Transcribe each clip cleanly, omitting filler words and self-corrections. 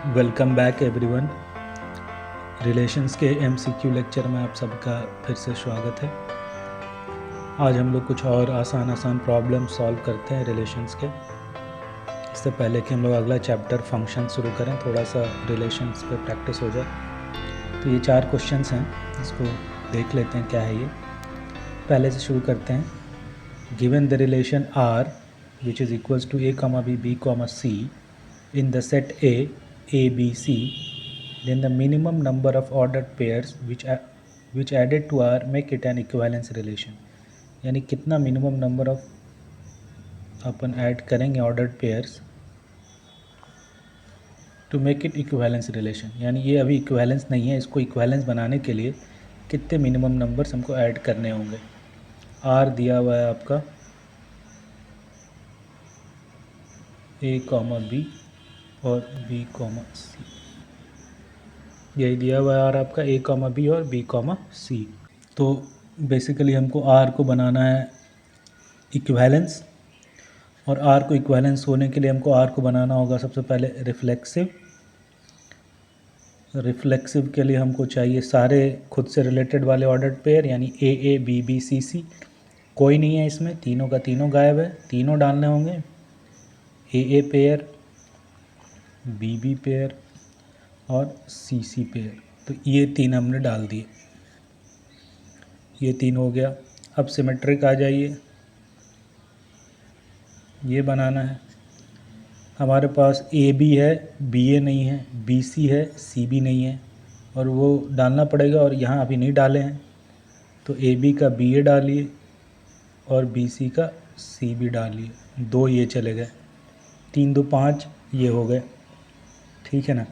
Welcome back everyone. Relations के MCQ lecture में आप सबका फिर से स्वागत है। आज हम लोग कुछ और आसान प्रॉब्लम सॉल्व करते हैं रिलेशंस के। इससे पहले कि हम लोग अगला चैप्टर फंक्शन शुरू करें, थोड़ा सा रिलेशंस पे प्रैक्टिस हो जाए। तो ये 4 क्वेश्चंस हैं, इसको देख लेते हैं क्या है ये। पहले से शुरू करते हैं। Given the relation R which is equals to a, b, c in the set A, B, C, then the minimum number of ordered pairs which added to R make it an equivalence relation। यानी कितना minimum number of अपन add करेंगे ordered pairs to make it equivalence relation. यानी ये अभी equivalence नहीं है, इसको इक्विवेलेंस बनाने के लिए कितने मिनिमम नंबर्स हमको ऐड करने होंगे। आर दिया हुआ है आपका A, B और B, C, यही दिया हुआ है आर आपका A, B और B, C। तो बेसिकली हमको आर को बनाना है इक्विवेलेंस, और आर को इक्विवेलेंस होने के लिए हमको आर को बनाना होगा सबसे पहले रिफ्लेक्सिव। रिफ्लेक्सिव के लिए हमको चाहिए सारे खुद से रिलेटेड वाले ऑर्डर्ड पेयर, यानी ए बी बी सी सी। कोई नहीं है इसमें, तीनों का तीनों गायब है, तीनों डालने होंगे। ए पेयर, बी पेयर और सी पेयर। तो ये 3 हमने डाल दिए, ये 3 हो गया। अब सिमेट्रिक आ जाइए, ये बनाना है। हमारे पास ए बी है, बी ए नहीं है, बी सी है, सी बी नहीं है, और वो डालना पड़ेगा, और यहाँ अभी नहीं डाले हैं। तो ए बी का बी ए डालिए और बी सी का सी बी डालिए। 2 ये चले गए, 3 2 5 ये हो गए, ठीक है ना।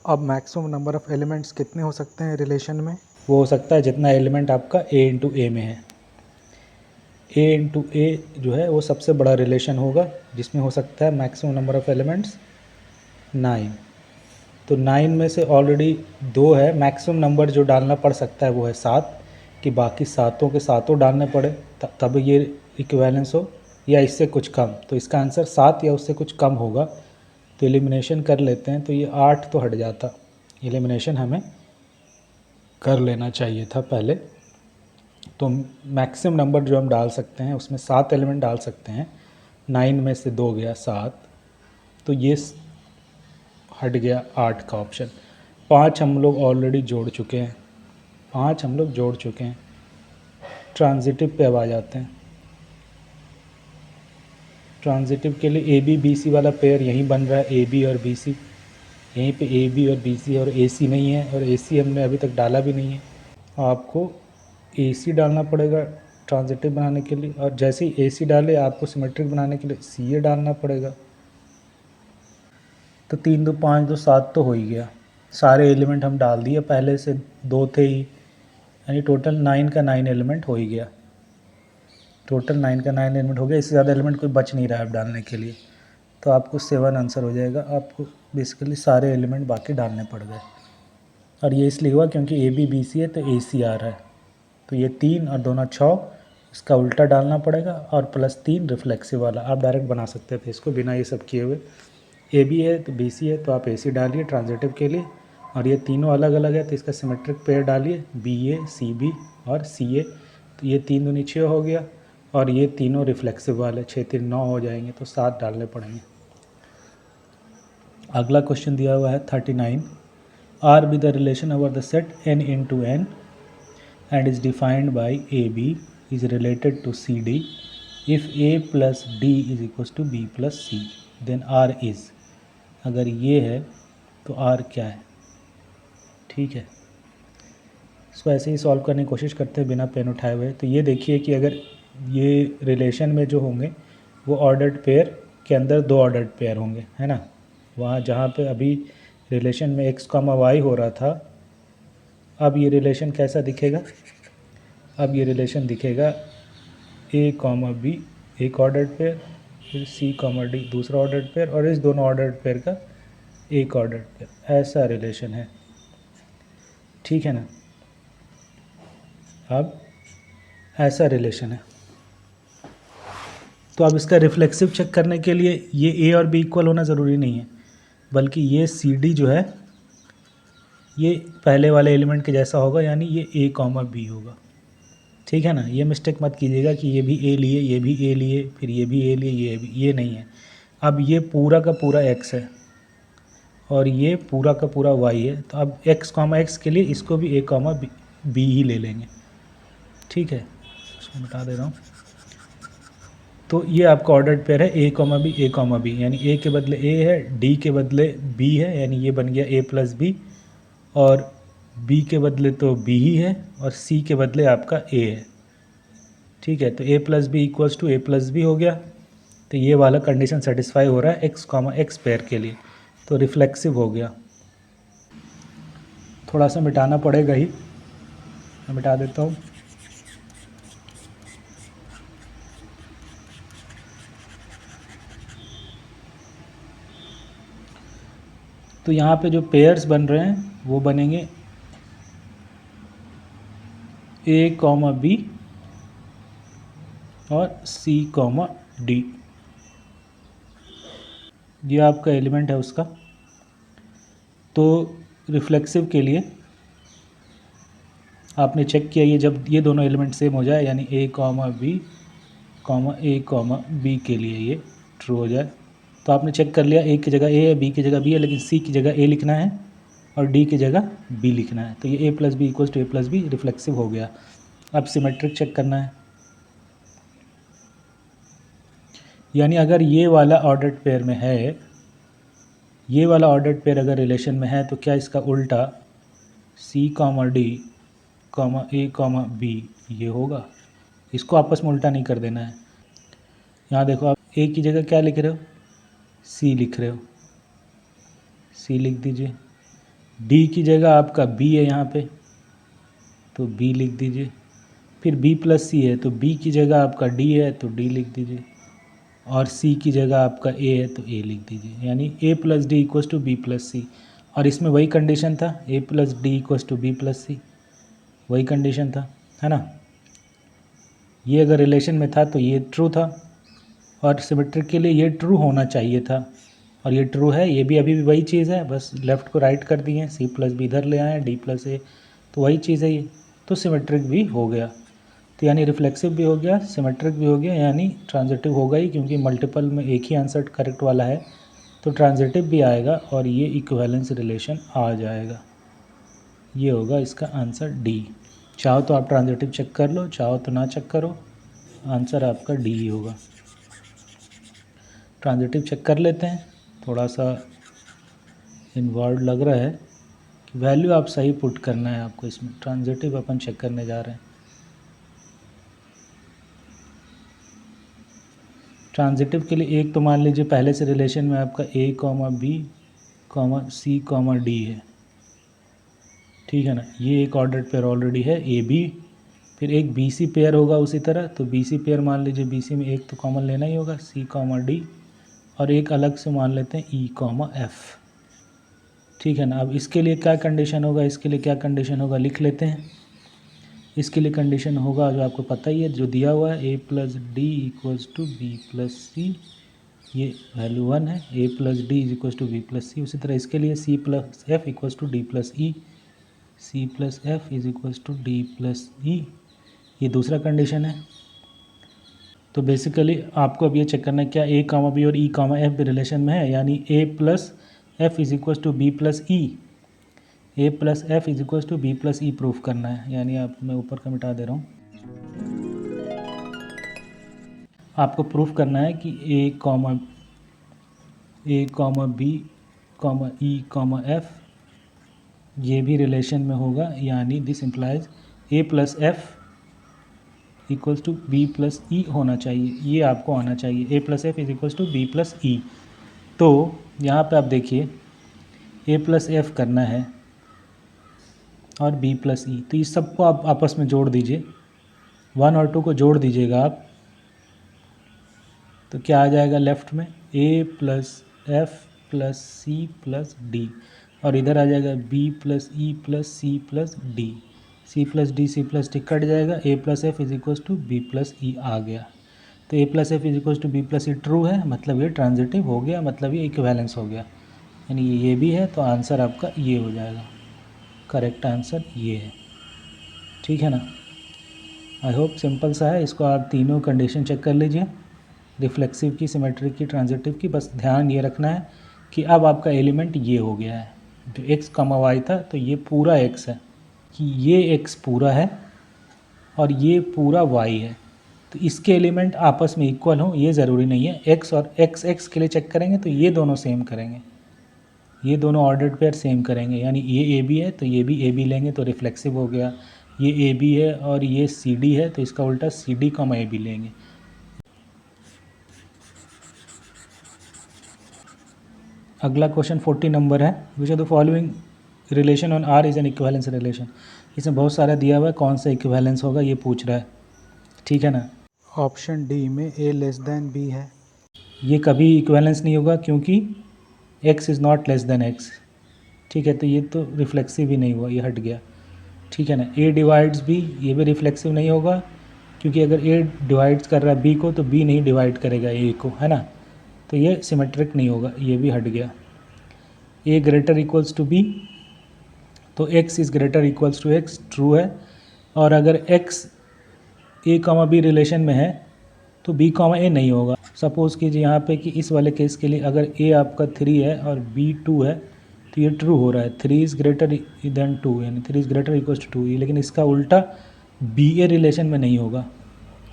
अब मैक्सिमम नंबर ऑफ़ एलिमेंट्स कितने हो सकते हैं रिलेशन में? वो हो सकता है जितना एलिमेंट आपका ए इंटू ए में है। ए इंटू ए जो है वो सबसे बड़ा रिलेशन होगा, जिसमें हो सकता है मैक्सिमम नंबर ऑफ़ एलिमेंट्स 9। तो 9 में से ऑलरेडी 2 है, मैक्सिमम नंबर जो डालना पड़ सकता है वो है 7, कि बाकी सातों के सातों डालने पड़े तब ये इक्विवेलेंस हो, या इससे कुछ कम। तो इसका आंसर 7 या उससे कुछ कम होगा। तो एलिमिनेशन कर लेते हैं, तो ये 8 तो हट जाता। एलिमिनेशन हमें कर लेना चाहिए था पहले। तो मैक्सिमम नंबर जो हम डाल सकते हैं उसमें 7 एलिमेंट डाल सकते हैं। 9 में से 2 गया 7, तो ये हट गया 8 का ऑप्शन। 5 हम लोग ऑलरेडी जोड़ चुके हैं, 5 हम लोग जोड़ चुके हैं। ट्रांजिटिव पे अब आ जाते हैं। ट्रांजिटिव के लिए ए बी बी सी वाला पेयर यहीं बन रहा है, ए बी और बी सी। यहीं पे ए बी और बी सी और ए सी नहीं है, और ए सी हमने अभी तक डाला भी नहीं है। आपको ए सी डालना पड़ेगा ट्रांजिटिव बनाने के लिए, और जैसे ही ए सी डाले आपको सिमेट्रिक बनाने के लिए सी ए डालना पड़ेगा। तो 3 2 5 2 7 तो हो ही गया। सारे एलिमेंट हम डाल दिए, पहले से 2 थे ही, यानी टोटल 9 का 9 एलिमेंट हो ही गया। टोटल 9 का 9 एलिमेंट हो गया, इससे ज़्यादा एलिमेंट कोई बच नहीं रहा है अब डालने के लिए। तो आपको 7 आंसर हो जाएगा। आपको बेसिकली सारे एलिमेंट बाकी डालने पड़ गए, और ये इसलिए हुआ क्योंकि ए बी बी सी है तो ए सी आ रहा है। तो ये 3 और दोनों 6, इसका उल्टा डालना पड़ेगा, और +3 रिफ्लेक्सिव वाला। आप डायरेक्ट बना सकते थे इसको बिना ये सब किए हुए। ए बी है तो बी सी है, तो आप ए सी डालिए ट्रांजिटिव के लिए, और ये तीनों अलग अलग है तो इसका सिमेट्रिक पेयर डालिए, बी ए सी बी और सी ए। तो ये 3 दूनी 6 हो गया, और ये तीनों रिफ्लेक्सिव वाले 6 3 9 हो जाएंगे, तो 7 डालने पड़ेंगे। अगला क्वेश्चन दिया हुआ है 39। R be the relation over the set n into N and is defined by AB is related to CD if A plus D is equals to B plus C, then R is। अगर ये है तो R क्या है, ठीक है। इसको ऐसे ही सॉल्व करने की कोशिश करते हैं बिना पेन उठाए हुए। तो ये देखिए कि अगर ये रिलेशन में जो होंगे वो ऑर्डर्ड पेयर के अंदर 2 ऑर्डर्ड पेयर होंगे, है ना। वहाँ जहाँ पे अभी रिलेशन में x, y हो रहा था, अब ये रिलेशन कैसा दिखेगा। अब ये रिलेशन दिखेगा ए बी एक ऑर्डर्ड पेयर, फिर सी डी दूसरा ऑर्डर्ड पेयर, और इस दोनों ऑर्डर्ड पेयर का एक ऑर्डर्ड पेयर। ऐसा रिलेशन है, ठीक है ना। अब ऐसा रिलेशन है, तो अब इसका रिफ्लेक्सिव चेक करने के लिए ये ए और बी इक्वल होना ज़रूरी नहीं है। बल्कि ये सी डी जो है ये पहले वाले एलिमेंट के जैसा होगा, यानी ये ए कॉमा बी होगा। ठीक है ना, ये मिस्टेक मत कीजिएगा कि ये भी ए लिए, ये भी ए लिए, फिर ये भी ए लिए, ये भी, ये नहीं है। अब ये पूरा का पूरा एक्स है और ये पूरा का पूरा वाई है, तो अब एक्स कॉमा एक्स के लिए इसको भी ए कॉमा बी ही ले लेंगे। ठीक है, इसको मिटा दे रहा हूँ। तो ये आपका ऑर्डर्ड पेयर है ए कॉमा बी, यानी ए के बदले ए है, डी के बदले बी है, यानी ये बन गया ए प्लस बी, और बी के बदले तो बी ही है, और सी के बदले आपका ए है। ठीक है, तो A plus B equals to A plus B हो गया। तो ये वाला कंडीशन सेटिस्फाई हो रहा है एक्स कॉमा एक्स पेयर के लिए, तो रिफ्लेक्सिव हो गया। थोड़ा सा मिटाना पड़ेगा ही, मैं मिटा देता हूँ। तो यहाँ पे जो पेयर्स बन रहे हैं वो बनेंगे ए कॉमा बी और सी कॉमा डी। ये आपका एलिमेंट है उसका। तो रिफ्लेक्सिव के लिए आपने चेक किया, ये जब ये दोनों एलिमेंट सेम हो जाए, यानी ए कॉमा बी कॉमा ए कॉमा बी के लिए ये ट्रू हो जाए, तो आपने चेक कर लिया ए की जगह ए है, बी की जगह बी है, लेकिन सी की जगह ए लिखना है और डी की जगह बी लिखना है। तो ये A plus B equals to A plus B reflexive हो गया। अब सिमेट्रिक चेक करना है, यानी अगर ये वाला ऑर्डर्ड पेयर में है, ये वाला ऑर्डर्ड पेयर अगर रिलेशन में है, तो क्या इसका उल्टा सी कॉमा डी कॉमा ए कॉमा बी ये होगा। इसको आपस में उल्टा नहीं कर देना है। यहाँ देखो, आप ए की जगह क्या लिख रहे हो, सी लिख रहे हो, सी लिख दीजिए। डी की जगह आपका बी है यहाँ पे, तो बी लिख दीजिए। फिर बी प्लस सी है, तो बी की जगह आपका डी है, तो डी लिख दीजिए, और सी की जगह आपका ए है, तो ए लिख दीजिए। यानी A plus D equals to B plus C, और इसमें वही कंडीशन था, A plus D equals to B plus C, वही कंडीशन था, है ना। ये अगर रिलेशन में था तो ये ट्रू था, और सिमेट्रिक के लिए ये ट्रू होना चाहिए था, और ये ट्रू है। ये भी अभी भी वही चीज़ है, बस लेफ़्ट को राइट कर दिए, सी प्लस बी इधर ले आए, डी प्लस ए, तो वही चीज़ है ये। तो सिमेट्रिक भी हो गया, तो यानी रिफ्लेक्सिव भी हो गया, सिमेट्रिक भी हो गया, यानी ट्रांजिटिव होगा ही, क्योंकि मल्टीपल में एक ही आंसर करेक्ट वाला है, तो ट्रांजिटिव भी आएगा और ये इक्विवेलेंस रिलेशन आ जाएगा। ये होगा इसका आंसर डी। चाहो तो आप ट्रांजिटिव चेक कर लो, चाहो तो ना चेक करो, आंसर आपका डी ही होगा। ट्रांजिटिव चेक कर लेते हैं, थोड़ा सा इन्वॉल्व लग रहा है कि वैल्यू आप सही पुट करना है आपको इसमें। ट्रांजिटिव अपन चेक करने जा रहे हैं। ट्रांजिटिव के लिए एक तो मान लीजिए पहले से रिलेशन में आपका ए comma B comma C comma D है, ठीक है ना। ये एक ऑर्डर्ड पेयर ऑलरेडी है ए बी, फिर एक बी सी पेयर होगा उसी तरह, तो बी सी पेयर मान लीजिए बी सी में एक तो कॉमन लेना ही होगा, सी कॉमा डी, और एक अलग से मान लेते हैं ई कॉमा एफ, ठीक है ना। अब इसके लिए क्या कंडीशन होगा, इसके लिए क्या कंडीशन होगा लिख लेते हैं। इसके लिए कंडीशन होगा जो आपको पता ही है, जो दिया हुआ है, A plus D equals to B plus C, ये वैल्यू 1 है, A plus D is equals to B plus C. उसी तरह इसके लिए C plus F equals to D plus E, C plus F is equals to D plus E, ये दूसरा condition है। तो बेसिकली आपको अब ये चेक करना है क्या ए कामा बी और ई कामा एफ भी रिलेशन में है, यानी A plus F is equals to B plus E, A plus F is equals to B plus E proof करना है। यानी आप, मैं ऊपर का मिटा दे रहा हूँ, आपको प्रूफ करना है कि A comma B comma E comma F ये भी रिलेशन में होगा, यानी this implies A plus F equals to B plus E होना चाहिए, ये आपको आना चाहिए, A plus F is equals to B plus E. तो यहाँ पे आप देखिए ए प्लस एफ करना है और बी प्लस ई, तो इस सबको आप आपस में जोड़ दीजिए, 1 और 2 को जोड़ दीजिएगा आप, तो क्या आ जाएगा लेफ़्ट में, A plus F plus C plus D, और इधर आ जाएगा B plus E plus C plus D, C plus D cut जाएगा, A plus F is equals to B plus E आ गया। तो A plus F is equals to B plus E true है, मतलब ये ट्रांजिटिव हो गया, मतलब ये इक्विवेलेंस हो गया। यानी ये भी है, तो आंसर आपका ये हो जाएगा। करेक्ट आंसर ये है। ठीक है ना। आई होप सिंपल सा है। इसको आप तीनों कंडीशन चेक कर लीजिए, रिफ्लेक्सिव की, सिमेट्रिक की, ट्रांजिटिव की। बस ध्यान ये रखना है कि अब आपका एलिमेंट ये हो गया है, जो x कमा वाई था तो ये पूरा x है, कि ये x पूरा है और ये पूरा y है। तो इसके एलिमेंट आपस में इक्वल हों ये ज़रूरी नहीं है। x और x के लिए चेक करेंगे तो ये दोनों सेम करेंगे, ये दोनों ऑर्डर्ड पेयर सेम करेंगे। यानी ये ए बी है तो ये भी ए बी लेंगे तो रिफ्लेक्सिव हो गया। ये ए बी है और ये सी डी है तो इसका उल्टा सी डी कमा ए बी लेंगे। अगला क्वेश्चन 40 नंबर है। Which of the following relation on R is an equivalence relation. इसमें बहुत सारा दिया हुआ है, कौन सा इक्विवेलेंस होगा ये पूछ रहा है। ठीक है ना। ऑप्शन डी में ए लेस देन बी है। ये कभी इक्विवेलेंस नहीं होगा क्योंकि x is not less than x। ठीक है, तो ये तो रिफ्लेक्सिव ही नहीं हुआ, ये हट गया। ठीक है ना। a डिवाइड्स b, ये भी रिफ्लेक्सिव नहीं होगा क्योंकि अगर a डिवाइड्स कर रहा है b को तो b नहीं डिवाइड करेगा a को, है ना। तो ये सिमेट्रिक नहीं होगा, ये भी हट गया। a greater equals to b, तो x is greater equals to x, true है। और अगर x a comma b relation में है तो b कॉमा a नहीं होगा। सपोज़ कीजिए यहाँ पे कि इस वाले केस के लिए अगर a आपका 3 है और b 2 है तो ये ट्रू हो रहा है, 3 इज़ ग्रेटर देन 2, यानी 3 इज़ ग्रेटर इक्वल्स टू 2। लेकिन इसका उल्टा बी ए रिलेशन में नहीं होगा,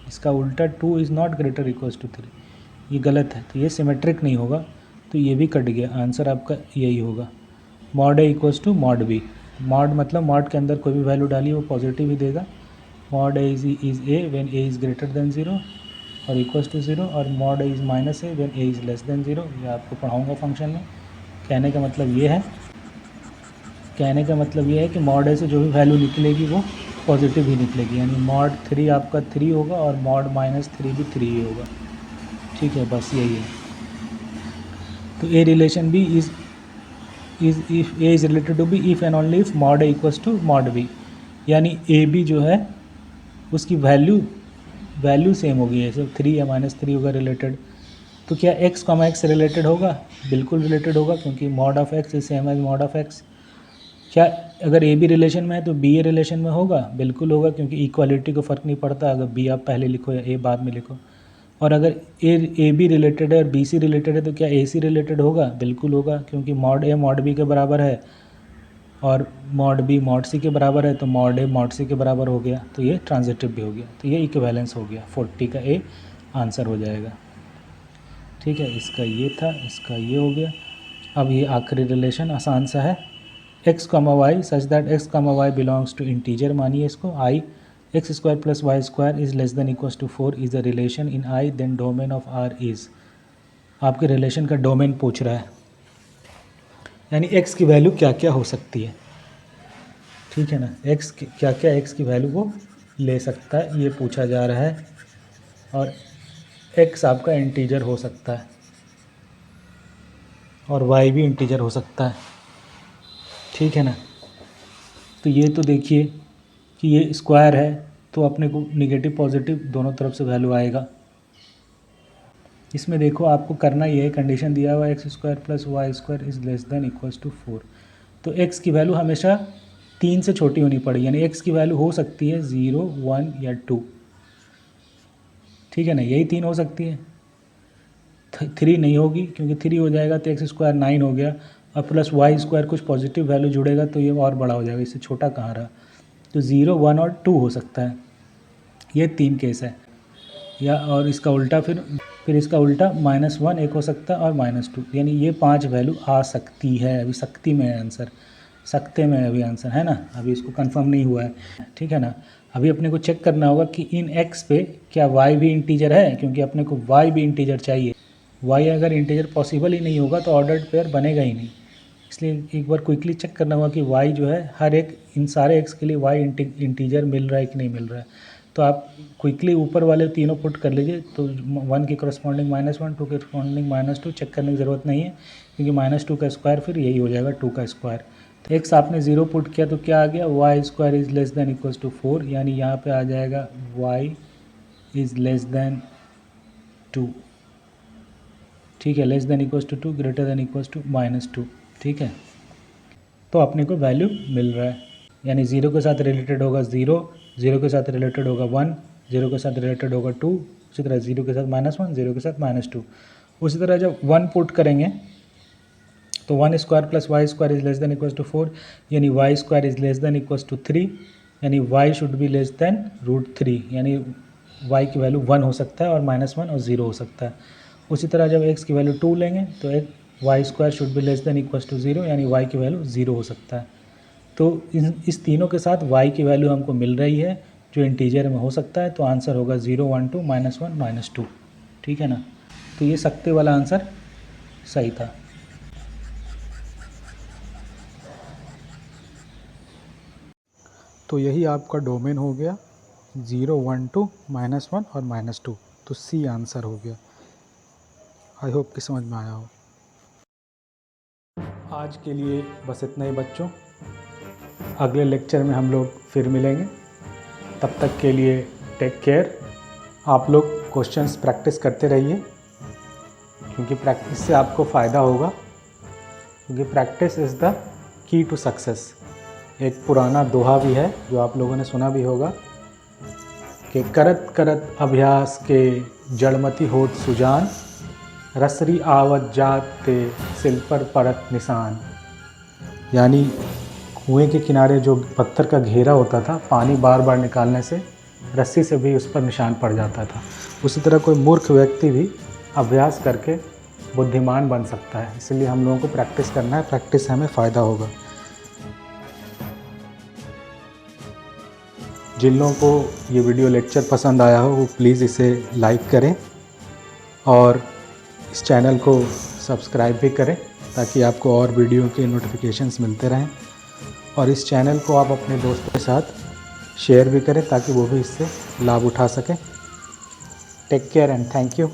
इसका उल्टा 2 is not greater equals to 3, ये गलत है। तो ये सिमेट्रिक नहीं होगा, तो ये भी कट गया। आंसर आपका यही होगा। Mod A equals to mod B. Mod मतलब मॉड के अंदर कोई भी वैल्यू डालिए वो पॉजिटिव ही देगा। Mod A is a when A is greater than 0 और इक्वल्स टू 0, और mod A is minus A when A is less then 0। ये आपको पढ़ाऊँगा फंक्शन में। कहने का मतलब ये है, कहने का मतलब ये है कि मॉड ए से जो भी वैल्यू निकलेगी वो पॉजिटिव ही निकलेगी। यानी मॉड 3 आपका 3 होगा और मॉड माइनस 3 भी 3 ही होगा। ठीक है, बस यही है। तो A relation B is if A is related to B if and only if mod A equals to mod B. यानी ए बी जो है उसकी वैल्यू सेम होगी, जैसे 3 या -3 होगा रिलेटेड। तो क्या x कॉमा एक्स रिलेटेड होगा? बिल्कुल रिलेटेड होगा, क्योंकि mod of x is same as mod of x। क्या अगर ए बी रिलेशन में है तो बी ए रिलेशन में होगा? बिल्कुल होगा, क्योंकि इक्वालिटी को फ़र्क नहीं पड़ता अगर बी आप पहले लिखो या ए बाद में लिखो। और अगर ए बी रिलेटेड है और बी सी रिलेटेड है तो क्या ए सी रिलेटेड होगा? बिल्कुल होगा, क्योंकि मॉड ए मॉड बी के बराबर है और मॉड बी मॉड सी के बराबर है, तो मॉड ए मॉड सी के बराबर हो गया, तो ये ट्रांजिटिव भी हो गया। तो ये इक्विवेलेंस हो गया। 40 का ए आंसर हो जाएगा। ठीक है, इसका ये था, इसका ये हो गया। अब ये आखिरी रिलेशन आसान सा है। x comma Y such that x comma Y belongs to integer, मानिए इसको i, X square plus Y square is less than equals to 4 is the relation in i, then domain of r is. आपके relation का domain पूछ रहा है, यानी x की value क्या क्या हो सकती है। ठीक है ना, x क्या क्या x की वैल्यू वो ले सकता है, ये पूछा जा रहा है। और x आपका इंटीजर हो सकता है और y भी इंटीजर हो सकता है। ठीक है ना। तो ये तो देखिए कि ये स्क्वायर है तो अपने को निगेटिव पॉजिटिव दोनों तरफ से वैल्यू आएगा। इसमें देखो आपको करना ये है, कंडीशन दिया हुआ है X square plus Y square is less than equals to 4। तो x की वैल्यू हमेशा 3 से छोटी होनी पड़ेगी, यानी x की वैल्यू हो सकती है 0, 1 या 2। ठीक है ना, यही 3 हो सकती है, 3 नहीं होगी, क्योंकि 3 हो जाएगा तो एक्स स्क्वायर 9 हो गया और प्लस वाई स्क्वायर कुछ पॉजिटिव वैल्यू जुड़ेगा तो ये और बड़ा हो जाएगा, इससे छोटा कहाँ रहा। तो 0, 1 और 2 हो सकता है, ये 3 केस है। या और इसका उल्टा फिर इसका उल्टा -1 एक हो सकता है और -2, यानी ये 5 वैल्यू आ सकती है। अभी सकती में है आंसर, सकते में अभी आंसर है ना, अभी इसको कंफर्म नहीं हुआ है। ठीक है ना। अभी अपने को चेक करना होगा कि इन x पे क्या y भी इंटीजर है, क्योंकि अपने को y भी इंटीजर चाहिए। y अगर इंटीजर पॉसिबल ही नहीं होगा तो ऑर्डर्ड पेयर बनेगा ही नहीं। इसलिए एक बार क्विकली चेक करना होगा कि y जो है हर एक इन सारे x के लिए y इंटीजर मिल रहा है कि नहीं मिल रहा है। तो आप क्विकली ऊपर वाले तीनों पुट कर लीजिए, तो 1 की करस्पॉन्डिंग -1, 2 के करस्पॉन्डिंग -2 चेक करने की ज़रूरत नहीं है, क्योंकि -2 का स्क्वायर फिर यही हो जाएगा 2 का स्क्वायर। तो x आपने 0 पुट किया तो क्या आ गया, Y square is less than equals to 4, यानी यहाँ पे आ जाएगा y इज़ लेस देन 2। ठीक है, less than equals to 2, greater than equals to -2। ठीक है, तो अपने को वैल्यू मिल रहा है, यानी 0 के साथ रिलेटेड होगा 0, 0 के साथ रिलेटेड होगा 1, 0 के साथ रिलेटेड होगा 2, उसी तरह 0 के साथ -1, 0 के साथ -2। उसी तरह जब 1 पुट करेंगे तो 1 square plus Y square is less than equal to 4, यानी Y square is less than equal to 3, यानी Y should be less than √3, यानी वाई की वैल्यू 1 हो सकता है और -1 और 0 हो सकता है। उसी तरह जब x की वैल्यू 2 लेंगे तो एक Y square should be less than equal to 0, यानी वाई की वैल्यू 0 हो सकता है। तो इस तीनों के साथ y की वैल्यू हमको मिल रही है जो इंटीजर में हो सकता है, तो आंसर होगा 0, 1, 2, -1, -2, ठीक है ना। तो ये सकते वाला आंसर सही था। तो यही आपका डोमेन हो गया 0, 1, 2, -1 और -2, तो सी आंसर हो गया। आई होप कि समझ में आया हो। आज के लिए बस इतना ही बच्चों, अगले लेक्चर में हम लोग फिर मिलेंगे। तब तक के लिए टेक केयर। आप लोग क्वेश्चंस प्रैक्टिस करते रहिए, क्योंकि प्रैक्टिस से आपको फ़ायदा होगा, क्योंकि practice is the key to success. एक पुराना दोहा भी है जो आप लोगों ने सुना भी होगा कि करत करत अभ्यास के जड़मति होत सुजान, रसरी आवत जात ते सिल पर परत निशान। यानी कुएं के किनारे जो पत्थर का घेरा होता था, पानी बार बार निकालने से रस्सी से भी उस पर निशान पड़ जाता था। उसी तरह कोई मूर्ख व्यक्ति भी अभ्यास करके बुद्धिमान बन सकता है। इसलिए हम लोगों को प्रैक्टिस करना है, प्रैक्टिस से हमें फ़ायदा होगा। जिन लोगों को ये वीडियो लेक्चर पसंद आया हो वो प्लीज़ इसे लाइक करें और इस चैनल को सब्सक्राइब भी करें, ताकि आपको और वीडियो के नोटिफिकेशंस मिलते रहें। और इस चैनल को आप अपने दोस्तों के साथ शेयर भी करें, ताकि वो भी इससे लाभ उठा सकें। Take care and thank you.